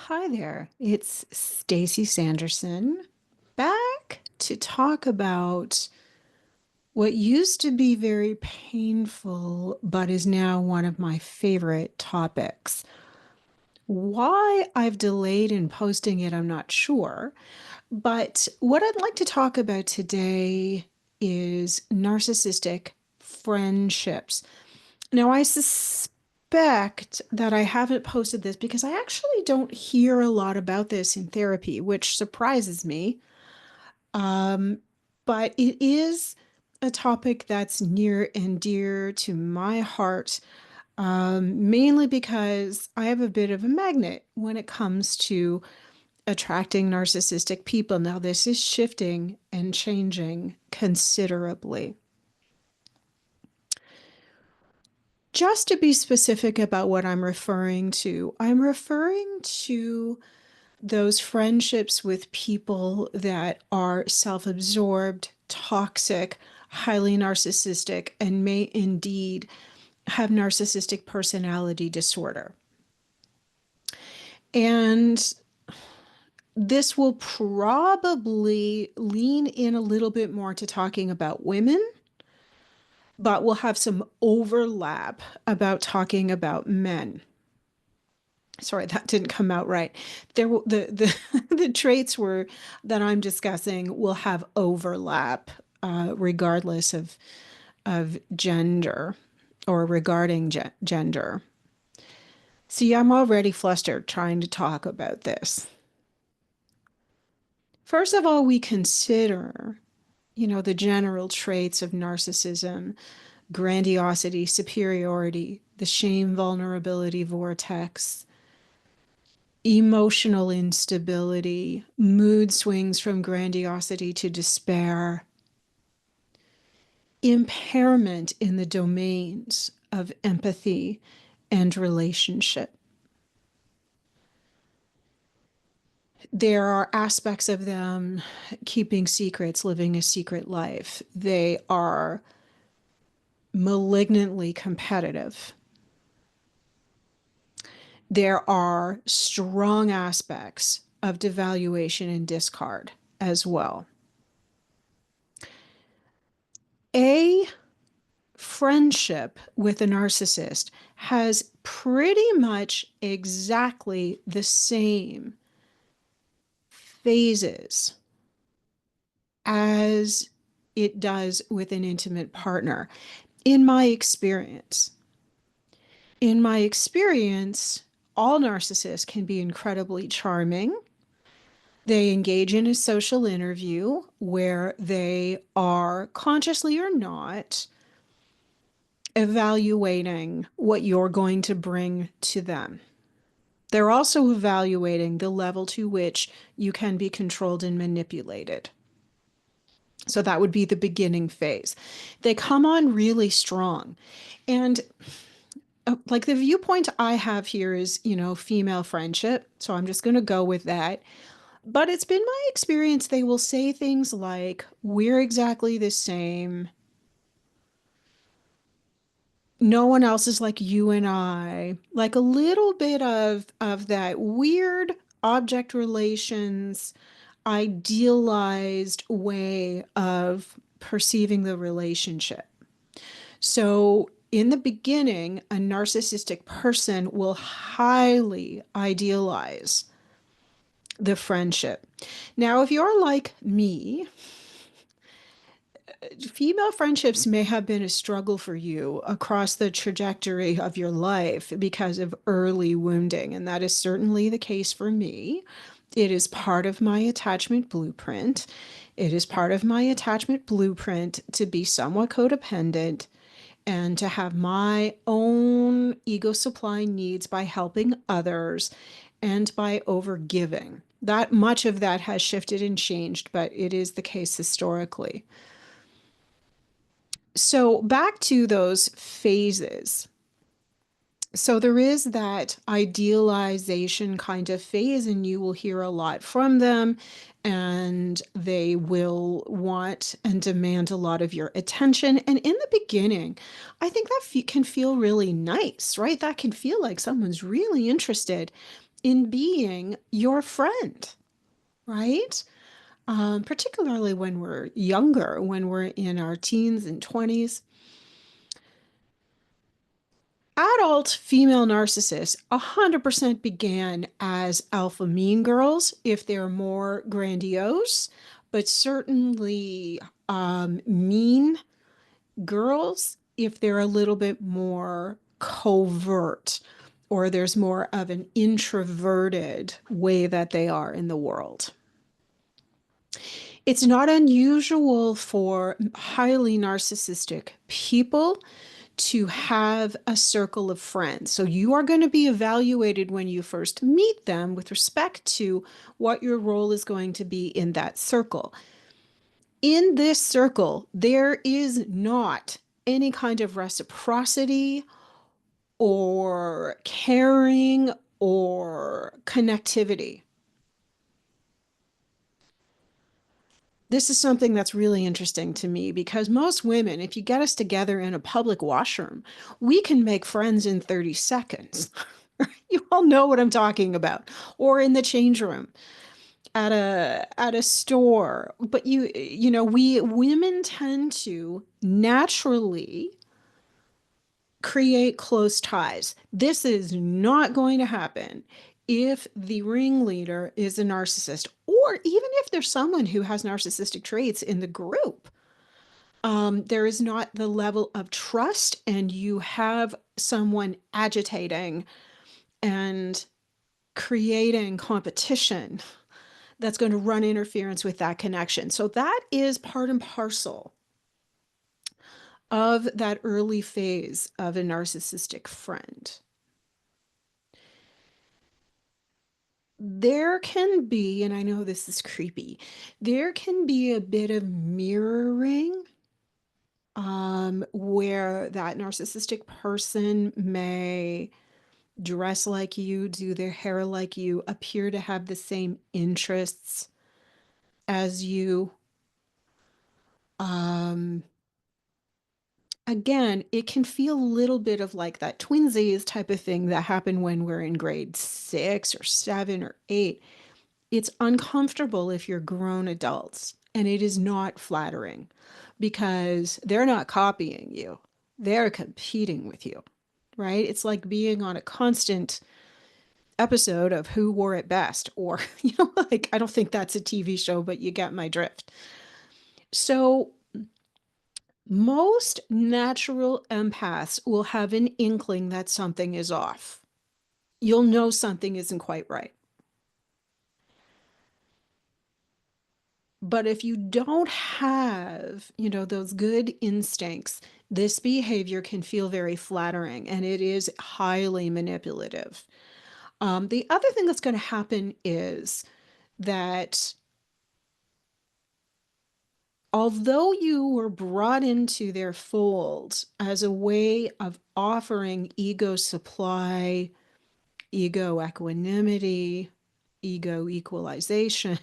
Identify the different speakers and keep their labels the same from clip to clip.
Speaker 1: Hi there. It's Stacey Sanderson back to talk about what used to be very painful, but is now one of my favorite topics. Why I've delayed in posting it, I'm not sure. But what I'd like to talk about today is narcissistic friendships. Now, I suspect that I haven't posted this because I actually don't hear a lot about this in therapy, which surprises me. Um, but it is a topic that's near and dear to my heart, mainly because I have a bit of a magnet when it comes to attracting narcissistic people. Now, this is shifting and changing considerably. Just to be specific about what I'm referring to those friendships with people that are self-absorbed, toxic, highly narcissistic, and may indeed have narcissistic personality disorder. And this will probably lean in a little bit more to talking about women, but we'll have some overlap about talking about men. Sorry, that didn't come out right. The traits were that I'm discussing will have overlap, regardless of gender or regarding gender. See, I'm already flustered trying to talk about this. First of all, we consider, the general traits of narcissism: grandiosity, superiority, the shame vulnerability vortex, emotional instability, mood swings from grandiosity to despair, impairment in the domains of empathy and relationship. There are aspects of them keeping secrets, living a secret life. They are malignantly competitive. There are strong aspects of devaluation and discard as well. A friendship with a narcissist has pretty much exactly the same phases as it does with an intimate partner. In my experience, in my experience, all narcissists can be incredibly charming. They engage in a social interview where they are, consciously or not, evaluating what you're going to bring to them. They're also evaluating the level to which you can be controlled and manipulated. So that would be the beginning phase. They come on really strong. And like the viewpoint I have here is, female friendship. So I'm just going to go with that. But it's been my experience, they will say things like, we're exactly the same. No one else is like you and I. Like a little bit of that weird object relations, idealized way of perceiving the relationship. So in the beginning, a narcissistic person will highly idealize the friendship. Now, if you're like me, female friendships may have been a struggle for you across the trajectory of your life because of early wounding, and that is certainly the case for me. It is part of my attachment blueprint. It is part of my attachment blueprint to be somewhat codependent and to have my own ego supply needs by helping others and by overgiving. That much of that has shifted and changed, but it is the case historically. So back to those phases. So there is that idealization kind of phase, and you will hear a lot from them, and they will want and demand a lot of your attention. And in the beginning, I think that can feel really nice, right? That can feel like someone's really interested in being your friend, right? Particularly when we're younger, when we're in our teens and 20s. Adult female narcissists 100% began as alpha mean girls if they're more grandiose, but certainly mean girls if they're a little bit more covert or there's more of an introverted way that they are in the world. It's not unusual for highly narcissistic people to have a circle of friends. So you are going to be evaluated when you first meet them with respect to what your role is going to be in that circle. In this circle, there is not any kind of reciprocity or caring or connectivity. This is something that's really interesting to me because most women, if you get us together in a public washroom, we can make friends in 30 seconds. You all know what I'm talking about. Or in the change room at a store. But we women tend to naturally create close ties. This is not going to happen if the ringleader is a narcissist, or even if there's someone who has narcissistic traits in the group. There is not the level of trust, and you have someone agitating and creating competition that's going to run interference with that connection. So that is part and parcel of that early phase of a narcissistic friend. There can be, and I know this is creepy, there can be a bit of mirroring where that narcissistic person may dress like you, do their hair like you, appear to have the same interests as you. Um, Again, it can feel a little bit of like that twinsies type of thing that happened when we're in grade 6 or 7 or 8. It's uncomfortable if you're grown adults, and it is not flattering because they're not copying you. They're competing with you, right? It's like being on a constant episode of Who Wore It Best, or, like, I don't think that's a TV show, but you get my drift. So most natural empaths will have an inkling that something is off. You'll know something isn't quite right. But if you don't have, those good instincts, this behavior can feel very flattering, and it is highly manipulative. The other thing that's going to happen is that although you were brought into their fold as a way of offering ego supply, ego equanimity, ego equalization,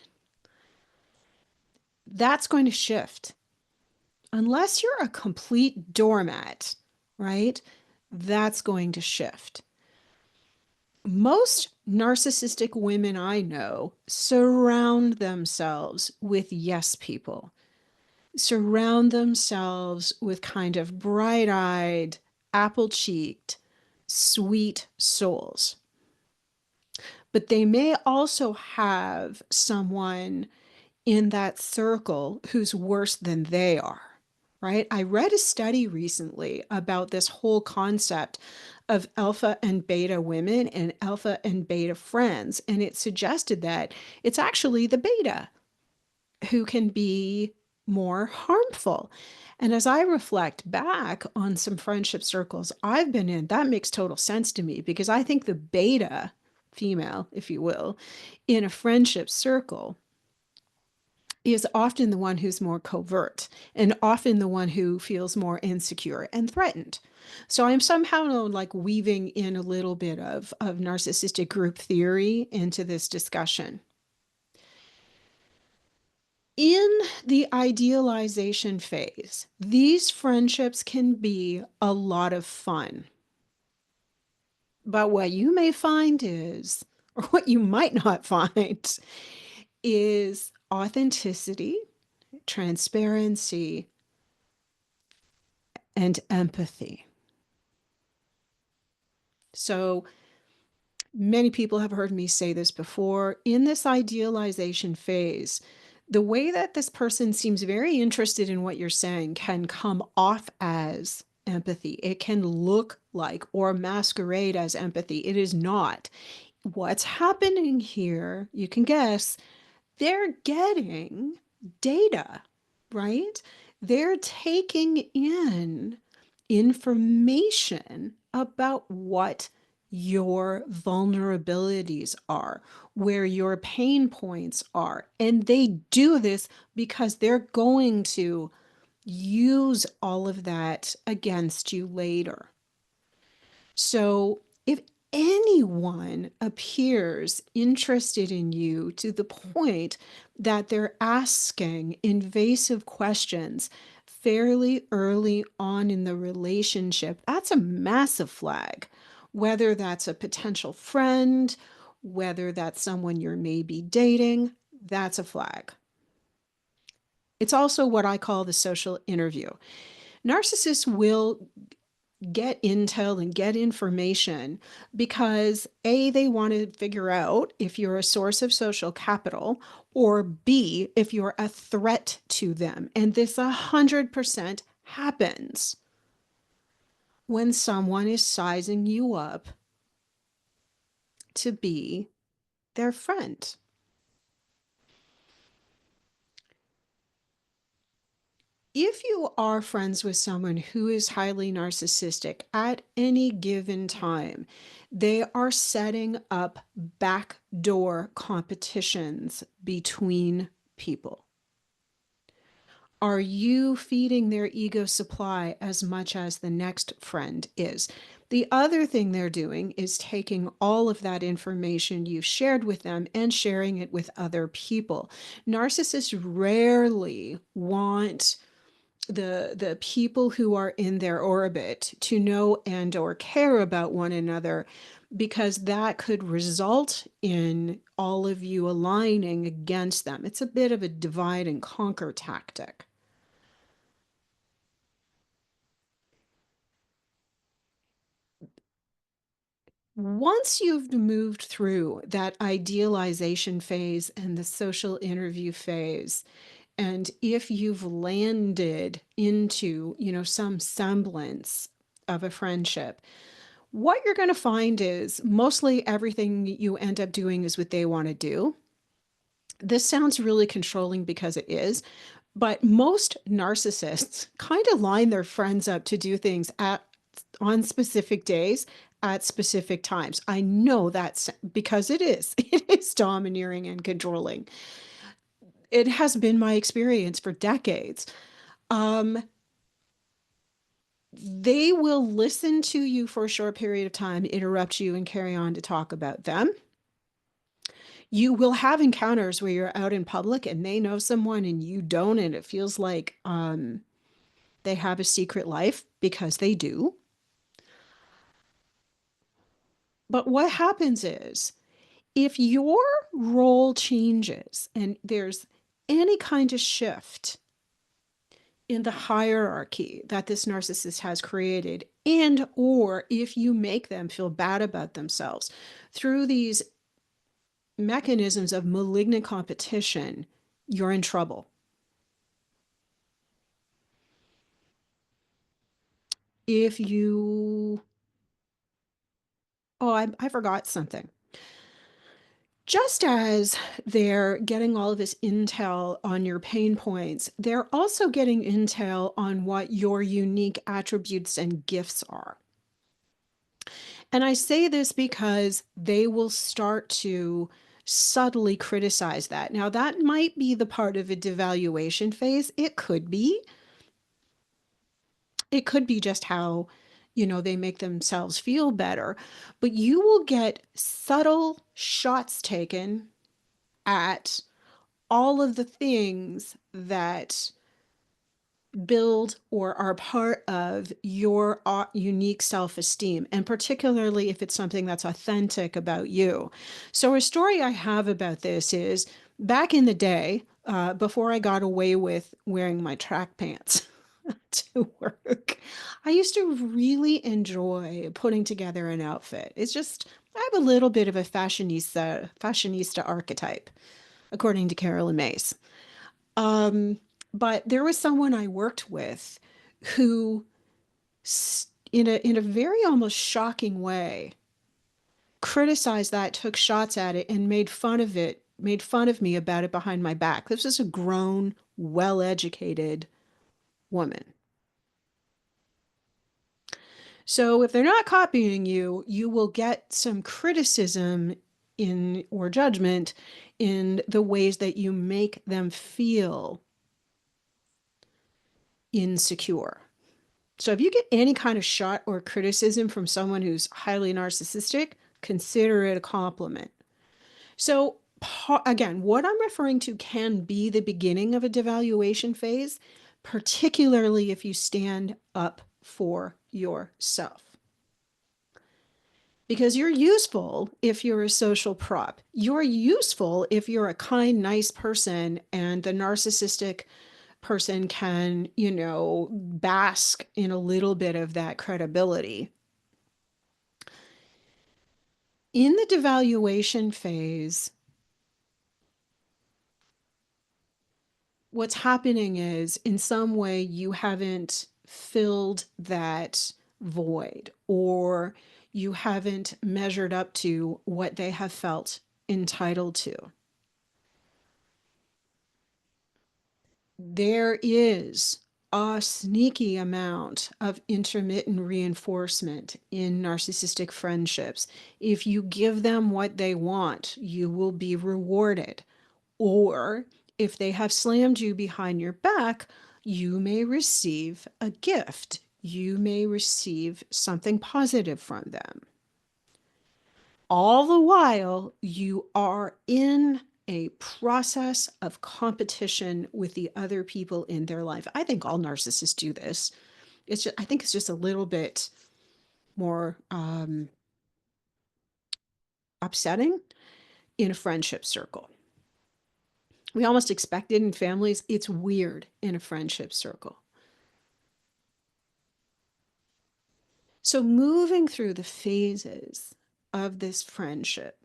Speaker 1: that's going to shift. Unless you're a complete doormat, right? That's going to shift. Most narcissistic women I know surround themselves with yes people, surround themselves with kind of bright-eyed, apple-cheeked, sweet souls. But they may also have someone in that circle who's worse than they are, right? I read a study recently about this whole concept of alpha and beta women and alpha and beta friends, and it suggested that it's actually the beta who can be more harmful. And as I reflect back on some friendship circles I've been in, that makes total sense to me because I think the beta female, if you will, in a friendship circle is often the one who's more covert and often the one who feels more insecure and threatened. So I'm somehow like weaving in a little bit of narcissistic group theory into this discussion. In the idealization phase, these friendships can be a lot of fun. But what you may find is or what you might not find, is authenticity, transparency, and empathy. So many people have heard me say this before. In this idealization phase, the way that this person seems very interested in what you're saying can come off as empathy. It can look like or masquerade as empathy. It is not. What's happening here, you can guess, they're getting data, right? They're taking in information about what your vulnerabilities are, where your pain points are. And they do this because they're going to use all of that against you later. So if anyone appears interested in you to the point that they're asking invasive questions fairly early on in the relationship, that's a massive flag. Whether that's a potential friend, whether that's someone you're maybe dating, that's a flag. It's also what I call the social interview. Narcissists will get intel and get information because A, they want to figure out if you're a source of social capital, or B, if you're a threat to them. And this 100% happens when someone is sizing you up to be their friend. If you are friends with someone who is highly narcissistic at any given time, they are setting up backdoor competitions between people. Are you feeding their ego supply as much as the next friend is? The other thing they're doing is taking all of that information you've shared with them and sharing it with other people. Narcissists rarely want the people who are in their orbit to know and or care about one another, because that could result in all of you aligning against them. It's a bit of a divide and conquer tactic. Once you've moved through that idealization phase and the social interview phase, and if you've landed into, some semblance of a friendship, what you're going to find is mostly everything you end up doing is what they want to do. This sounds really controlling because it is, but most narcissists kind of line their friends up to do things on specific days at specific times. I know that's because it is. It is domineering and controlling. It has been my experience for decades. Um, they will listen to you for a short period of time, interrupt you, and carry on to talk about them. You will have encounters where you're out in public and they know someone and you don't, and it feels like they have a secret life, because they do. But what happens is, if your role changes and there's any kind of shift in the hierarchy that this narcissist has created, and or if you make them feel bad about themselves through these mechanisms of malignant competition, you're in trouble. If you, oh, I forgot something. Just as they're getting all of this intel on your pain points, they're also getting intel on what your unique attributes and gifts are. And I say this because they will start to subtly criticize that. Now, that might be the part of a devaluation phase. It could be. It could be just how, they make themselves feel better. But you will get subtle shots taken at all of the things that build or are part of your unique self-esteem, and particularly if it's something that's authentic about you. So a story I have about this is back in the day, before I got away with wearing my track pants to work, I used to really enjoy putting together an outfit. It's just, I have a little bit of a fashionista archetype, according to Carolyn Mays. Um, but there was someone I worked with who, in a very almost shocking way, criticized that, took shots at it, and made fun of me about it behind my back. This is a grown, well-educated woman. So if they're not copying you, you will get some criticism in or judgment in the ways that you make them feel insecure. So if you get any kind of shot or criticism from someone who's highly narcissistic, consider it a compliment. So again, what I'm referring to can be the beginning of a devaluation phase, particularly if you stand up for yourself. Because you're useful if you're a social prop. You're useful if you're a kind, nice person, and the narcissistic person can, bask in a little bit of that credibility. In the devaluation phase, what's happening is in some way you haven't filled that void, or you haven't measured up to what they have felt entitled to. There is a sneaky amount of intermittent reinforcement in narcissistic friendships. If you give them what they want, you will be rewarded. Or if they have slammed you behind your back, you may receive a gift. You may receive something positive from them. All the while, you are in a process of competition with the other people in their life. I think all narcissists do this. I think it's just a little bit more upsetting in a friendship circle. We almost expect it in families. It's weird in a friendship circle. So moving through the phases of this friendship,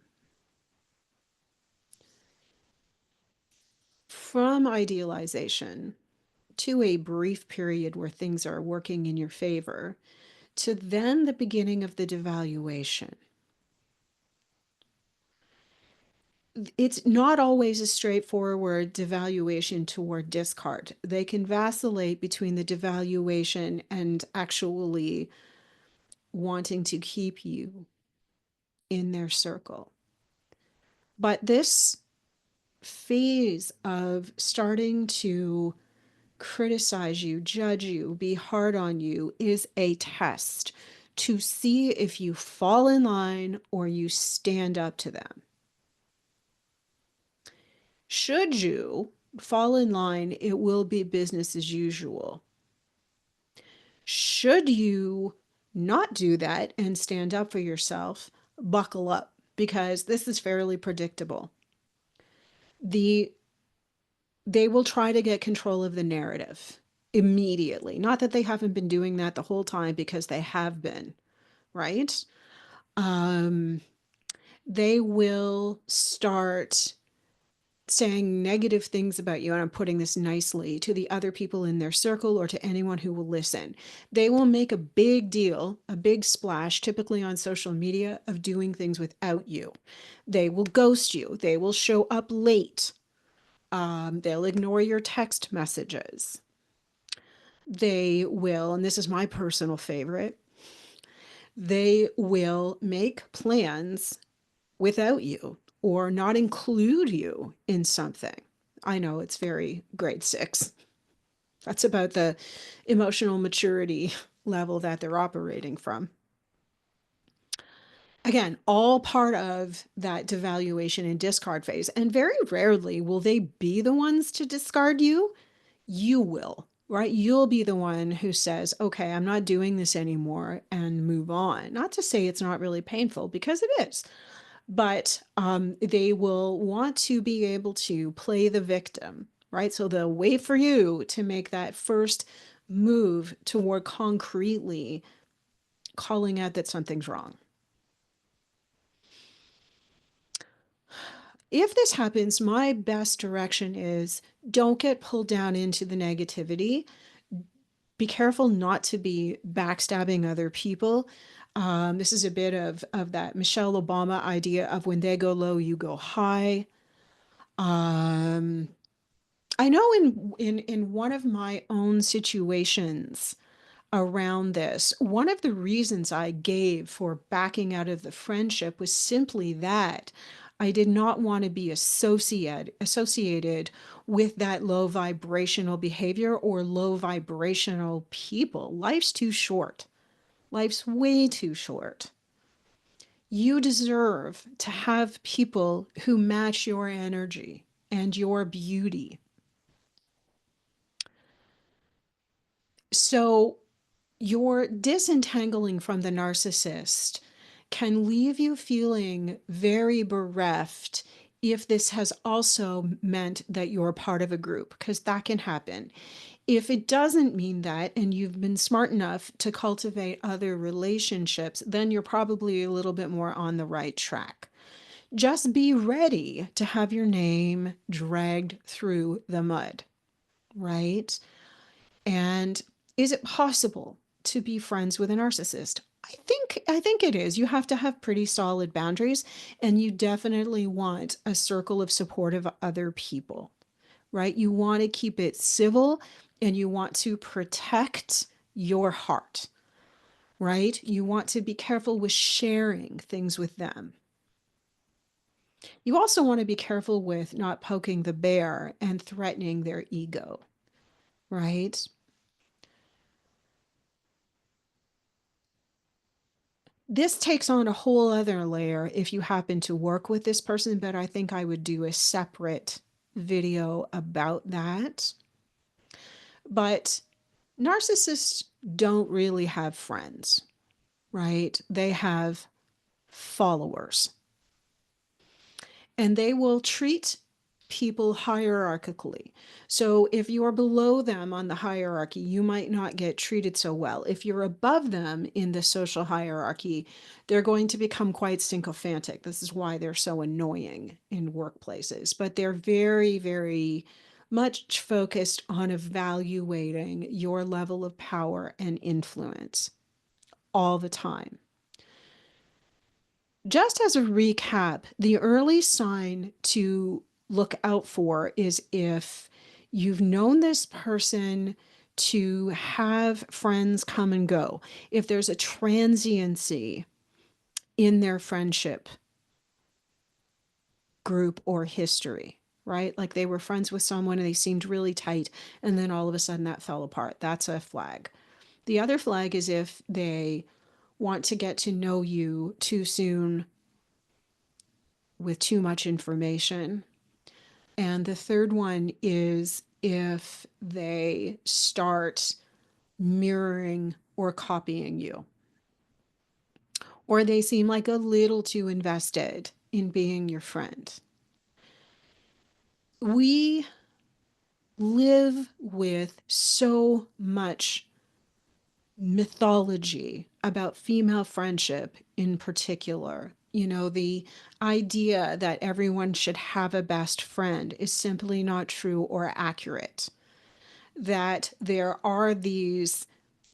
Speaker 1: from idealization to a brief period where things are working in your favor, to then the beginning of the devaluation. It's not always a straightforward devaluation toward discard. They can vacillate between the devaluation and actually wanting to keep you in their circle. But this phase of starting to criticize you, judge you, be hard on you is a test to see if you fall in line or you stand up to them. Should you fall in line, it will be business as usual. Should you not do that and stand up for yourself, buckle up, because this is fairly predictable. They will try to get control of the narrative immediately. Not that they haven't been doing that the whole time, because they have been, right? They will start saying negative things about you, and I'm putting this nicely, to the other people in their circle or to anyone who will listen. They will make a big deal, a big splash, typically on social media, of doing things without you. They will ghost you. They will show up late. They'll ignore your text messages. They will, and this is my personal favorite, they will make plans without you or not include you in something. I know it's very grade 6. That's about the emotional maturity level that they're operating from. Again, all part of that devaluation and discard phase. And very rarely will they be the ones to discard you. You will. right? You'll be the one who says, okay, I'm not doing this anymore and move on. Not to say it's not really painful, because it is, but they will want to be able to play the victim, right? So they'll wait for you to make that first move toward concretely calling out that something's wrong. If this happens, my best direction is don't get pulled down into the negativity. Be careful not to be backstabbing other people. This is a bit of that Michelle Obama idea of when they go low, you go high. Um, I know in one of my own situations around this, one of the reasons I gave for backing out of the friendship was simply that I did not want to be associated with that low vibrational behavior or low vibrational people. Life's too short. Life's way too short. You deserve to have people who match your energy and your beauty. So your disentangling from the narcissist can leave you feeling very bereft if this has also meant that you're part of a group, because that can happen. If it doesn't mean that, and you've been smart enough to cultivate other relationships, then you're probably a little bit more on the right track. Just be ready to have your name dragged through the mud, right? And is it possible to be friends with a narcissist? I think it is. You have to have pretty solid boundaries, and you definitely want a circle of supportive other people, right? You want to keep it civil, and you want to protect your heart, right? You want to be careful with sharing things with them. You also want to be careful with not poking the bear and threatening their ego, right? This takes on a whole other layer if you happen to work with this person, but I think I would do a separate video about that. But narcissists don't really have friends, right? They have followers, and they will treat people hierarchically. So if you are below them on the hierarchy, you might not get treated so well. If you're above them in the social hierarchy, they're going to become quite sycophantic. This is why they're so annoying in workplaces. But they're very, very much focused on evaluating your level of power and influence all the time. Just as a recap, the early sign to look out for is if you've known this person to have friends come and go, if there's a transiency in their friendship group or history, right? Like they were friends with someone and they seemed really tight, and then all of a sudden that fell apart. That's a flag. The other flag is if they want to get to know you too soon with too much information. And the third one is if they start mirroring or copying you, or they seem like a little too invested in being your friend. We live with so much mythology about female friendship in particular. You know, the idea that everyone should have a best friend is simply not true or accurate. That there are these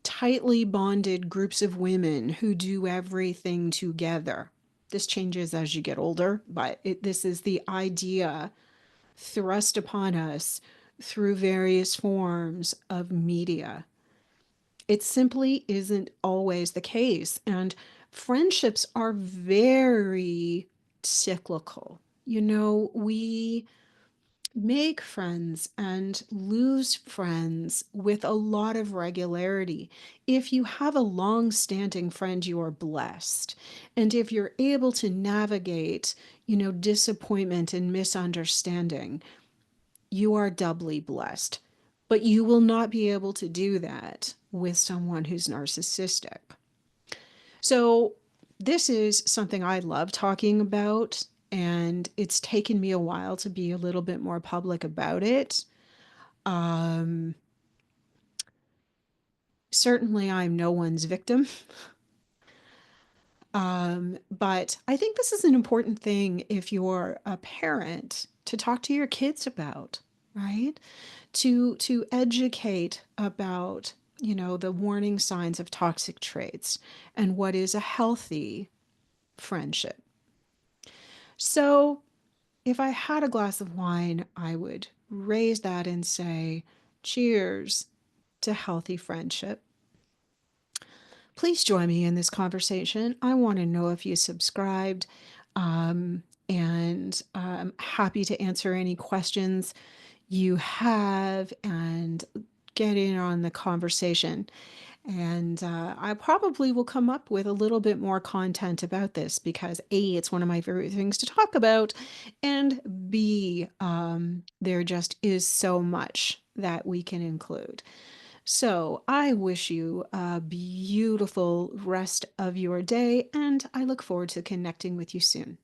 Speaker 1: tightly bonded groups of women who do everything together. This changes as you get older, but this is the idea thrust upon us through various forms of media. It simply isn't always the case. And friendships are very cyclical. You know, we make friends and lose friends with a lot of regularity. If you have a long-standing friend, you are blessed. And if you're able to navigate, you know, disappointment and misunderstanding, you are doubly blessed. But you will not be able to do that with someone who's narcissistic. So, this is something I love talking about, and it's taken me a while to be a little bit more public about it. Um, Certainly, I'm no one's victim. But I think this is an important thing if you're a parent to talk to your kids about, right? To educate about, the warning signs of toxic traits and what is a healthy friendship. So, if I had a glass of wine, I would raise that and say, cheers to healthy friendship. Please join me in this conversation. I want to know if you subscribed, and I'm happy to answer any questions you have and get in on the conversation. And I probably will come up with a little bit more content about this because A, it's one of my favorite things to talk about, and B, there just is so much that we can include. So I wish you a beautiful rest of your day, and I look forward to connecting with you soon.